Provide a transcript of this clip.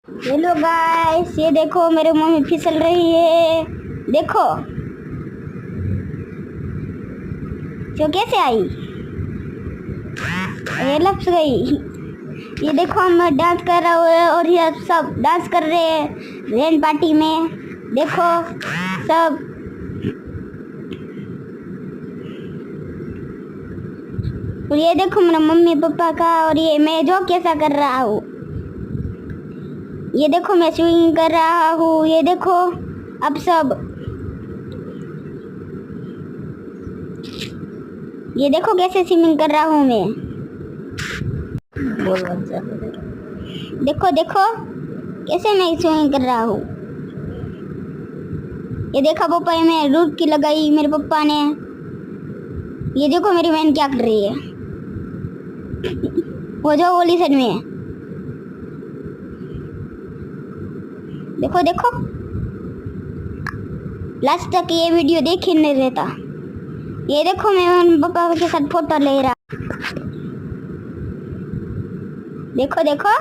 Hello guys, ये देखो मेरी मम्मी फिसल रही है। देखो जो कैसे आई, ये लपस गई। ये देखो हम डांस कर रहे हैं और ये सब डांस कर रहे हैं रेन पार्टी में। देखो सब और ये देखो मेरा मम्मी पापा का, और ये मैं जो कैसा कर रहा हूँ। ये देखो मैं स्विमिंग कर रहा हूँ। ये देखो अब सब, ये देखो कैसे स्विमिंग कर रहा हूँ मैं। देखो देखो कैसे मैं स्विमिंग कर रहा हूँ। ये देखा पापा, मैं डुबकी लगाई मेरे पापा ने। ये देखो मेरी बहन क्या कर रही है, वो जो वाली साइड में है। देखो देखो लास्ट तक ये वीडियो देख ही नहीं रहता। ये देखो मैं पापा के साथ फोटो ले रहा। देखो देखो